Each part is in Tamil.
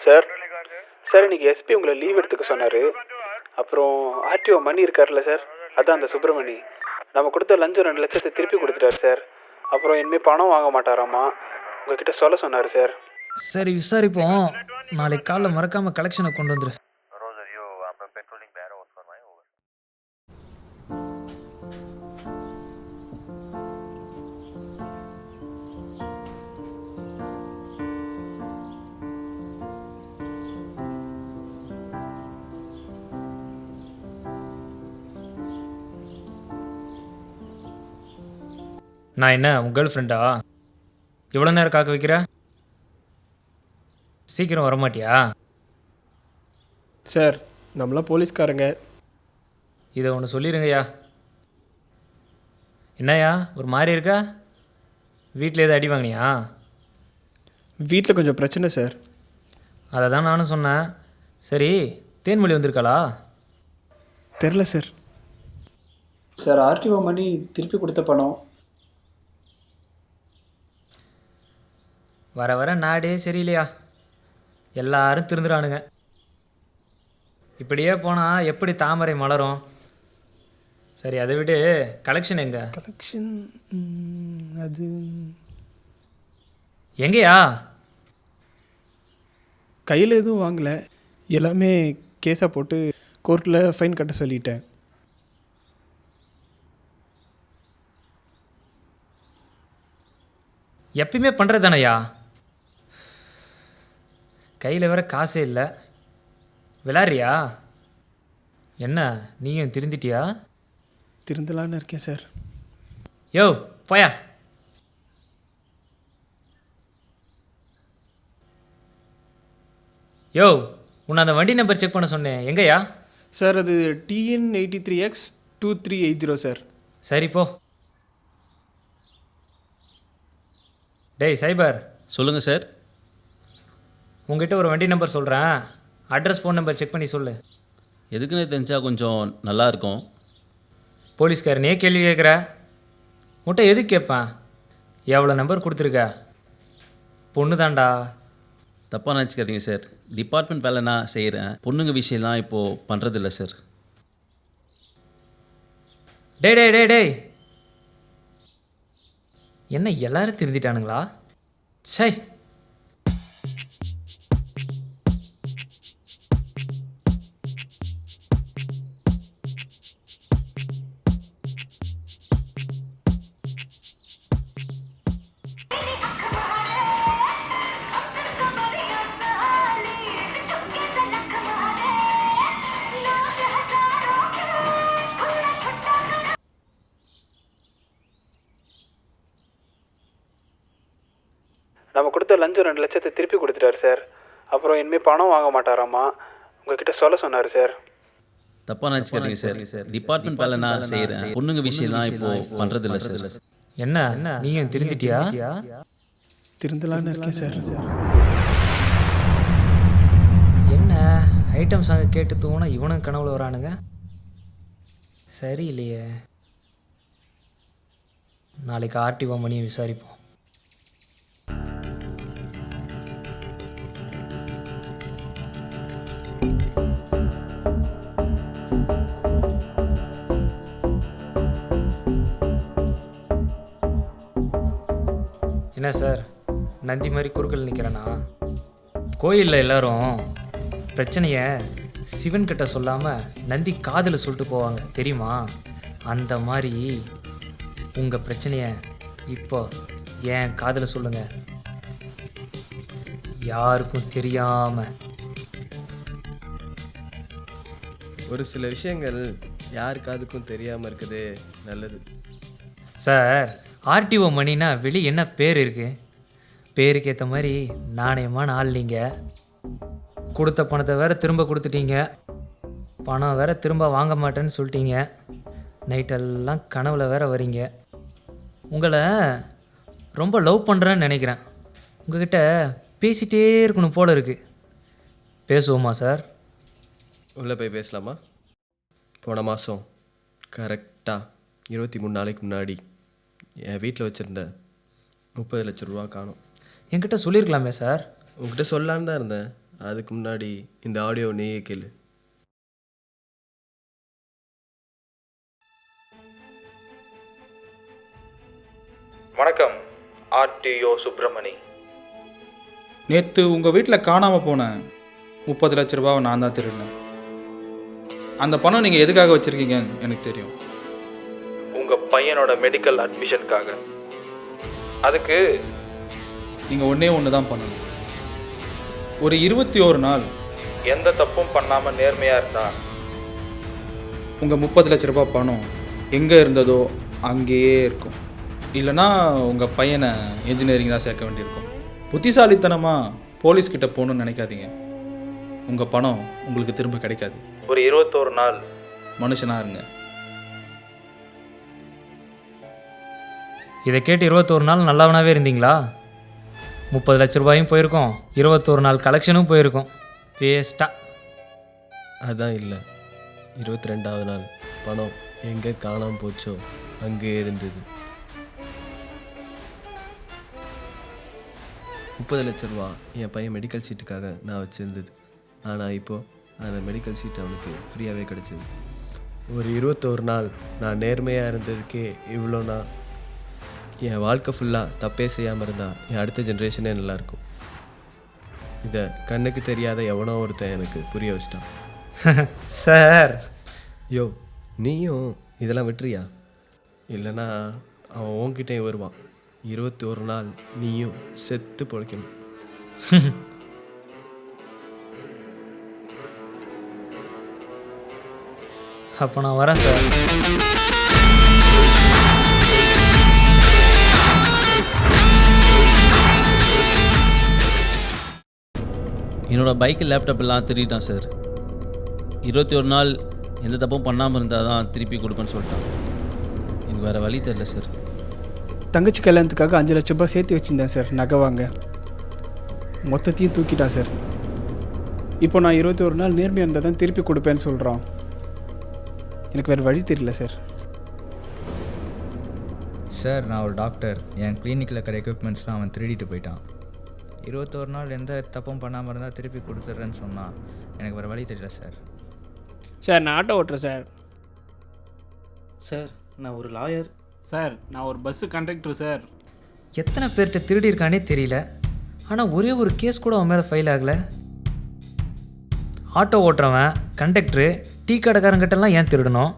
சார் சார் இன்னைக்கு எஸ்பி உங்களை லீவ் எடுத்துக்க சொன்னார். அப்புறம் ஆர்டிஓ மணி இருக்கார்ல சார், அதான் அந்த சுப்பிரமணி, நம்ம கொடுத்த லஞ்சம் 2 லட்சத்தை திருப்பி கொடுத்துட்டாரு சார். அப்புறம் இனிமேல் பணம் வாங்க மாட்டாராம்மா, உங்ககிட்ட சொல்ல சொன்னார் சார். சரி விசாரிப்போம். நாளைக்கு காலைல மறக்காமல் கலெக்ஷனை கொண்டு வந்துரு. நான் என்ன உன் கேர்ள் ஃப்ரெண்டா? எவ்வளோ நேரம் காக்க வைக்கிற? சீக்கிரம் வரமாட்டியா? சார் நம்மளாம் போலீஸ்காரங்க. இதை ஒன்று சொல்லிடுங்கய்யா. என்னய்யா ஒரு மாதிரி இருக்கா? வீட்டில் எதுவும் அடி வாங்கினியா? வீட்டில் கொஞ்சம் பிரச்சனை சார். அதை தான் நானும் சொன்னேன். சரி, தேன்மொழி வந்திருக்காளா? தெரில சார். சார் ஆர்டிஓ மணி திருப்பி கொடுத்த பணம். வர வர நாடே சரியில்லையா, எல்லாரும் திருந்துறானுங்க. இப்படியே போனால் எப்படி தாமரை மலரும்? சரி அதை விட கலெக்ஷன் எங்க? கலெக்ஷன் அது எங்கேயா? கையில் எதுவும் வாங்கலை, எல்லாமே கேஸாக போட்டு கோர்ட்டில் ஃபைன் கட்ட சொல்லிட்டேன். எப்பயுமே பண்ணுறது தானையா? கையில் வேற காசே இல்லை, விளாட்றியா? என்ன நீயும் திருந்திட்டியா? திருந்தலான்னு இருக்கேன் சார். யோ போயா. யோ உன்னை அந்த வண்டி நம்பர் செக் பண்ண சொன்னேன், எங்கேயா? சார் அது TN 83X 2380 சார். சரி போ. டேய் சைபர், சொல்லுங்கள் சார். உங்ககிட்ட ஒரு வண்டி நம்பர் சொல்கிறேன், அட்ரஸ் ஃபோன் நம்பர் செக் பண்ணி சொல்லு. எதுக்குன்னு தெரிஞ்சால் கொஞ்சம் நல்லாயிருக்கும். போலீஸ்காரனே கேள்வி கேட்குற, உன்ட்ட எதுக்கு கேட்பேன்? எவ்வளோ நம்பர் கொடுத்துருக்க? பொண்ணு தாண்டா. தப்பாக நினச்சிக்காதீங்க சார், டிபார்ட்மெண்ட் வேலை நான் செய்கிறேன், பொண்ணுங்க விஷயம்லாம் இப்போது பண்ணுறதில்ல சார். டேய் டேய் டேய் டேய், என்ன எல்லாரும் திருந்திட்டானுங்களா? சை. நம்ம கொடுத்த லஞ்சம் 2 லட்சத்தை திருப்பி கொடுத்துட்டாரு சார். அப்புறம் இனிமேல் பணம் வாங்க மாட்டாராம்மா, உங்ககிட்ட சொல்ல சொன்னார் சார். தப்பாக நினச்சிக்காதீங்க சார், டிபார்ட்மெண்ட் வேலை நான் செய்கிறேன், பொண்ணுங்க விஷயம்லாம் இப்போது பண்ணுறதில்ல சார். என்ன நீயும் திருந்திட்டியா? திருந்தலான்னு இருக்கேன் சார். என்ன ஐட்டம் சாங்க கேட்டு தூங்கினா இவனும் கனவுல வரானுங்க, சரியில்லையே. நாளைக்கு ஆர்டிஓ மணியை விசாரிப்போம். என்ன சார் நந்தி மாதிரி குறுக்கல் நிற்கிறேன்னா? கோயிலில் எல்லாரும் பிரச்சனையை சிவன்கிட்ட சொல்லாமல் நந்தி காதில் சொல்லிட்டு போவாங்க தெரியுமா? அந்த மாதிரி உங்கள் பிரச்சனையை இப்போ ஏன் காதில் சொல்லுங்கள், யாருக்கும் தெரியாமல். ஒரு சில விஷயங்கள் யாருக்காதுக்கும் தெரியாமல் இருக்குது நல்லது சார். ஆர்டிஓ மணினா வெளியே என்ன பேர் இருக்குது? பேருக்கு ஏற்ற மாதிரி நாணயமான ஆள் நீங்கள். கொடுத்த பணத்தை வேறு திரும்ப கொடுத்துட்டீங்க, பணம் வேறு திரும்ப வாங்க மாட்டேன்னு சொல்லிட்டீங்க. நைட்டெல்லாம் கனவுல வேறு வரீங்க. உங்களை ரொம்ப லவ் பண்ணுறேன்னு நினைக்கிறேன். உங்ககிட்ட பேசிகிட்டே இருக்கணும் போல இருக்குது. பேசுவோமா சார்? உள்ளே போய் பேசலாமா? போன மாதம் கரெக்டாக 23 நாளைக்கு முன்னாடி என் வீட்டில் வச்சுருந்த 30 லட்ச ரூபா காணும். என்கிட்ட சொல்லியிருக்கலாமே சார். உங்ககிட்ட சொல்லான்னு தான் இருந்தேன், அதுக்கு முன்னாடி இந்த ஆடியோ நீயே கேளு. வணக்கம், ஆர்டிஓ சுப்பிரமணி. நேற்று உங்கள் வீட்டில் காணாமல் போன 30 லட்ச ரூபாவை நான் தான் திருடினேன். அந்த பணம் நீங்கள் எதுக்காக வச்சுருக்கீங்கன்னு எனக்கு தெரியும். உங்கள் பையனோட மெடிக்கல் அட்மிஷனுக்காக. அதுக்கு நீங்கள் ஒன்று தான் பண்ணணும். ஒரு 21 நாள் எந்த தப்பும் பண்ணாமல் நேர்மையாக இருந்தா உங்கள் 30 லட்ச ரூபாய் பணம் எங்கே இருந்ததோ அங்கேயே இருக்கும். இல்லைனா உங்கள் பையனை இன்ஜினியரிங் தான் சேர்க்க வேண்டியிருக்கும். புத்திசாலித்தனமாக போலீஸ்கிட்ட போகணுன்னு நினைக்காதீங்க. உங்கள் பணம் உங்களுக்கு திரும்ப கிடைக்காது. ஒரு 21 நாள் மனுஷனாக இருங்க. இதை கேட்டு 21 நாள் நல்லவனாகவே இருந்தீங்களா? 30 லட்ச ரூபாயும் போயிருக்கோம், 21 நாள் கலெக்ஷனும் போயிருக்கோம். வேஸ்ட்டாக. அதான் இல்லை, 22வது நாள் பணம் எங்கே காணாமல் போச்சோ அங்கே இருந்தது. 30 லட்ச ரூபா என் பையன் மெடிக்கல் சீட்டுக்காக நான் வச்சுருந்தது. ஆனால் இப்போது அந்த மெடிக்கல் சீட் அவனுக்கு ஃப்ரீயாகவே கிடச்சிது. ஒரு 21 நாள் நான் நேர்மையாக இருந்ததுக்கே இவ்வளோனா, என் வாழ்க்கை ஃபுல்லாக தப்பே செய்யாமல் இருந்தால் என் அடுத்த ஜென்ரேஷனே நல்லாயிருக்கும். இதை கண்ணுக்கு தெரியாத எவனோ ஒருத்தன் எனக்கு புரிய வச்சிட்டான். சார், யோ, நீயும் இதெல்லாம் விட்டுறியா? இல்லைன்னா அவன் உன்கிட்டே வருவான். 21 நாள் நீயும் செத்து பொழைக்கணும். அப்போ நான் வரேன் சார். என்னோடய பைக்கு லேப்டாப் எல்லாம் திருடிட்டான் சார். 21 நாள் எந்த தப்பும் பண்ணாமல் இருந்தால் தான் திருப்பி கொடுப்பேன்னு சொல்லிட்டான். எனக்கு வேறு வழி தெரில சார். தங்கச்சி கல்யாணத்துக்காக 5 லட்ச ரூபாய் சேர்த்து வச்சுருந்தேன் சார், நகை வாங்க. மொத்தத்தையும் தூக்கிட்டான் சார். இப்போ நான் 21 நாள் நேர்மையாக இருந்தால் தான் திருப்பி கொடுப்பேன்னு சொல்கிறான். எனக்கு வேறு வழி தெரியல சார். சார், நான் ஒரு டாக்டர். என் கிளினிக்கில் இருக்கிற எக்யூப்மெண்ட்ஸ்லாம் அவன் திருடிட்டு போயிட்டான். 21 நாள் எந்த தப்பும் பண்ணாமல் இருந்தால் திருப்பி கொடுத்துட்றேன்னு சொன்னான். எனக்கு வேறு வழி தெரியல சார். சார், நான் ஆட்டோ ஓட்டுறேன் சார். சார், நான் ஒரு லாயர். சார், நான் ஒரு பஸ்ஸு கண்டக்டர் சார். எத்தனை பேர்கிட்ட திருடியிருக்கானே தெரியல, ஆனால் ஒரே ஒரு கேஸ் கூட அவன் மேலே ஃபைல் ஆகலை. ஆட்டோ ஓட்டுறவன், கண்டக்டரு, டீ கடைக்காரங்கிட்டலாம் ஏன் திருடணும்?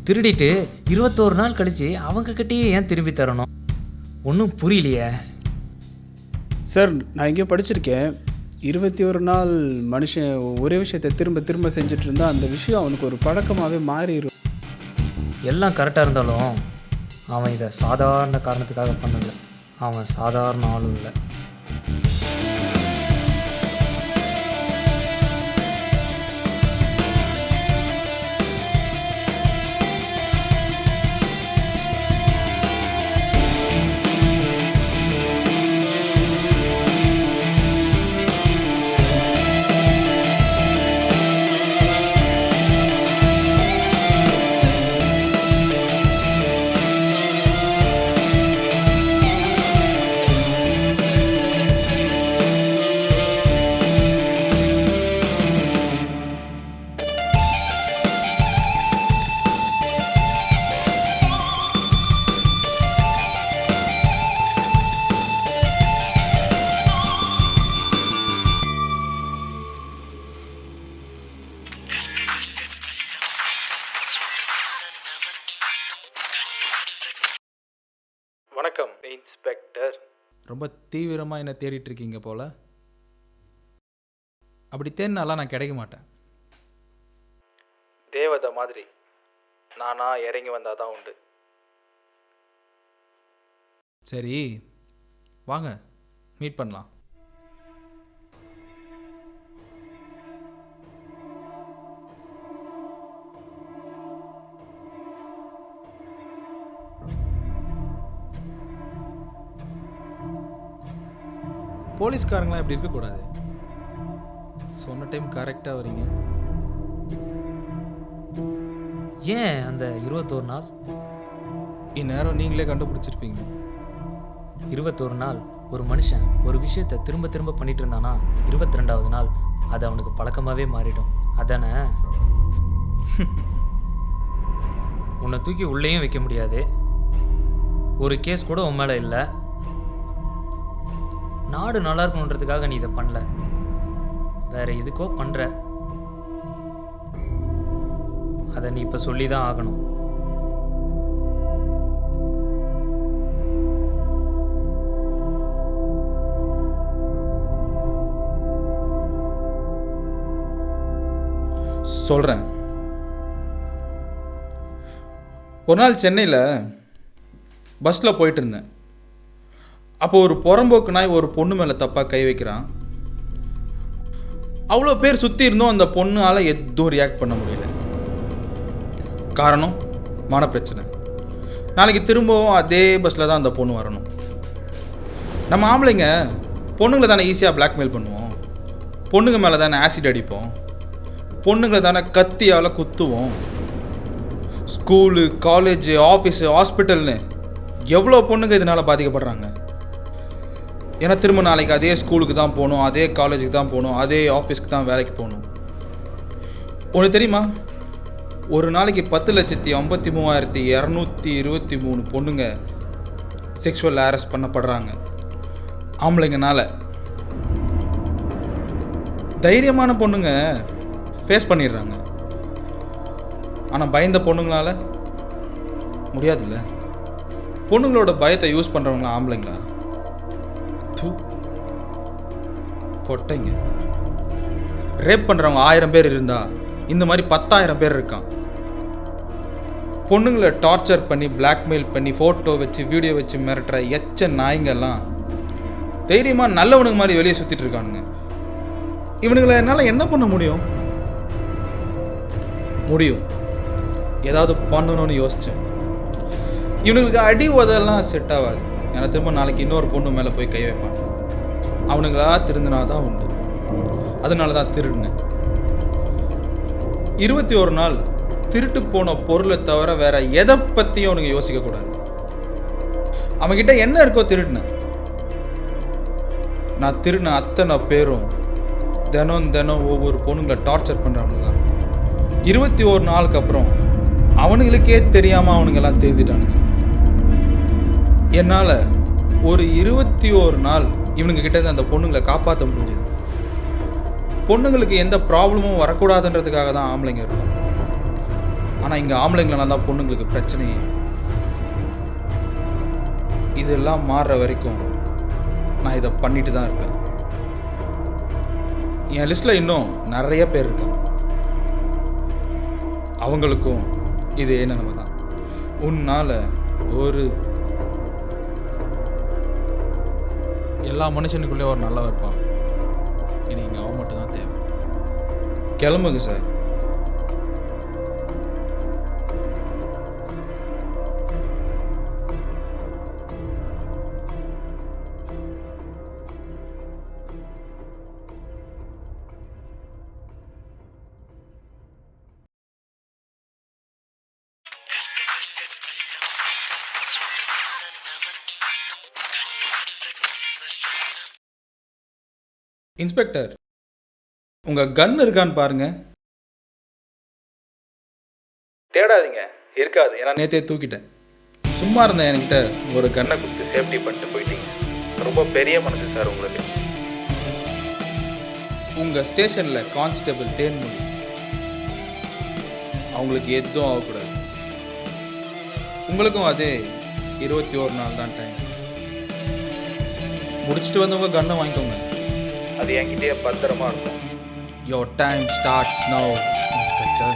திருடிட்டு 21 நாள் கழித்து அவங்கக்கிட்டேயே ஏன் திரும்பி தரணும்? ஒன்றும் புரியலையே சார். நான் எங்கேயோ படிச்சிருக்கேன், 21 நாள் மனுஷன் ஒரே விஷயத்தை திரும்ப திரும்ப செஞ்சுட்டு இருந்தால் அந்த விஷயம் அவனுக்கு ஒரு பழக்கமாகவே மாறிடும். எல்லாம் கரெக்டாக இருந்தாலும் அவன் இதை சாதாரண காரணத்துக்காக பண்ணலை. அவன் சாதாரண ஆளும் இல்லை. வணக்கம் இன்ஸ்பெக்டர். ரொம்ப தீவிரமாக என்ன தேடிட்டுருக்கீங்க போல். அப்படி தேடினாலாம் நான் கிடைக்க மாட்டேன். தேவதை மாதிரி நானா இறங்கி வந்தால் தான் உண்டு. சரி, வாங்க மீட் பண்ணலாம். போலீஸ்காரங்களாம் இப்படி இருக்கக்கூடாது. சொன்ன டைம் கரெக்டாக வரீங்க. ஏன் அந்த 21 நாள்? இந்நேரம் நீங்களே கண்டுபிடிச்சிருப்பீங்க. 21 நாள் ஒரு மனுஷன் ஒரு விஷயத்தை திரும்ப திரும்ப பண்ணிட்டு இருந்தானா 22வது நாள் அது அவனுக்கு பழக்கமாகவே மாறிடும். அதானே? உன்னை தூக்கி உள்ளேயும் வைக்க முடியாது. ஒரு கேஸ் கூட உன் மேலே இல்லை. நாடு நல்லா இருக்கணுன்றதுக்காக நீ இதை பண்ணல, வேற எதுக்கோ பண்ணுற. அதை நீ இப்போ சொல்லி தான் ஆகணும். சொல்கிறேன். ஒரு நாள் சென்னையில் பஸ்ஸில் போயிட்டு இருந்தேன். அப்போ ஒரு புறம்போக்கு நாய் ஒரு பொண்ணு மேலே தப்பாக கை வைக்கிறான். அவ்வளோ பேர் சுற்றி இருந்தும் அந்த பொண்ணால் எதுவும் ரியாக்ட் பண்ண முடியல. காரணம் மனப்பிரச்சனை. நாளைக்கு திரும்பவும் அதே பஸ்ஸில் தான் அந்த பொண்ணு வரணும். நம்ம ஆம்பளைங்க பொண்ணுங்களை தானே ஈஸியாக பிளாக்மெயில் பண்ணுவோம், பொண்ணுங்க மேலே தானே ஆசிட் அடிப்போம், பொண்ணுங்களை தானே கத்தியால் குத்துவோம். ஸ்கூலு, காலேஜு, ஆஃபீஸு, ஹாஸ்பிட்டல்னு எவ்வளோ பொண்ணுங்க இதனால் பாதிக்கப்படுறாங்க. ஏன்னா திரும்ப நாளைக்கு அதே ஸ்கூலுக்கு தான் போகணும், அதே காலேஜுக்கு தான் போகணும், அதே ஆஃபீஸ்க்கு தான் வேலைக்கு போகணும். ஒன்று தெரியுமா, ஒரு நாளைக்கு 10,53,223 பொண்ணுங்க செக்ஷுவல் ஹாரஸ் பண்ணப்படுறாங்க ஆம்பளைங்கனால. தைரியமான பொண்ணுங்க ஃபேஸ் பண்ணிடுறாங்க, ஆனால் பயந்த பொண்ணுங்களால முடியாதுல்ல. பொண்ணுங்களோட பயத்தை யூஸ் பண்ணுறவங்களா ஆம்பளைங்களா? கொட்டைங்க. ரேப் பண்ணுறவங்க 1000 பேர் இருந்தா இந்த மாதிரி 10,000 பேர் இருக்கான். பொண்ணுங்களை டார்ச்சர் பண்ணி பிளாக்மெயில் பண்ணி ஃபோட்டோ வச்சு வீடியோ வச்சு மிரட்டுற எச்ச நாய்ங்கெல்லாம் தைரியமாக நல்லவனுக்கு மாதிரி வெளியே சுற்றிட்டு இருக்கானுங்க. இவனுங்களை என்னால் என்ன பண்ண முடியும்? ஏதாவது பண்ணணும்னு யோசித்தேன். இவனுங்களுக்கு அடி உதெல்லாம் செட் ஆகாது. ஏன்னா திரும்ப நாளைக்கு இன்னொரு பொண்ணு மேலே போய் கை வைப்பான். அவனுங்களா திருந்தினா தான் உண்டு. அதனால தான் திருடினேன். 21 நாள் திருட்டு போன பொருளை தவிர வேற எதை பற்றியும் அவனுங்க யோசிக்கக்கூடாது. அவன்கிட்ட என்ன இருக்கோ திருடினேன். நான் திருடின அத்தனை பேரும் தினம் ஒவ்வொரு பொண்ணுங்களை டார்ச்சர் பண்ணுறவனுங்க தான். 21 நாளுக்கு அப்புறம் அவனுங்களுக்கே தெரியாமல் அவனுங்கெல்லாம் தெரிஞ்சிட்டானுங்க. என்னால் ஒரு 21 நாள் இவனுங்க கிட்டேருந்து அந்த பொண்ணுங்களை காப்பாற்ற முடிஞ்சது. பொண்ணுங்களுக்கு எந்த ப்ராப்ளமும் வரக்கூடாதுன்றதுக்காக தான் ஆம்பளைங்க இருக்கும். ஆனால் இங்கே ஆம்பளைங்களால தான் பொண்ணுங்களுக்கு பிரச்சனையே. இதெல்லாம் மாறுற வரைக்கும் நான் இதை பண்ணிட்டு தான் இருப்பேன். என் லிஸ்ட்டில் இன்னும் நிறைய பேர் இருக்காங்க. அவங்களுக்கும் இதே நிலைமை தான். உன்னால் எல்லா மனுஷனுக்குள்ளே ஒரு நல்லவன் இருப்பான். இனி இங்கே அவன் மட்டும் தான் தேவை. கிளம்புங்க சார். இன்ஸ்பெக்டர், உங்கள் கன் இருக்கான்னு பாருங்க. தேடாதீங்க, இருக்காது. ஏன்னா நேற்றே தூக்கிட்டேன். சும்மா இருந்தேன். என்கிட்ட ஒரு கன்னை கொடுத்து சேஃப்டி பண்ணிட்டு போயிட்டீங்க. ரொம்ப பெரிய மனசு சார் உங்களுக்கு. உங்கள் ஸ்டேஷனில் கான்ஸ்டபிள் தேன்மொழி, அவங்களுக்கு எதுவும் ஆகக்கூடாது. உங்களுக்கும் அதே 21 நாள் தான் டைம். முடிச்சுட்டு வந்தவங்க கன்னை வாங்கிக்கோங்க. அது என்கிட்டயே பத்திரமா இருக்கும். Your time starts now, Inspector.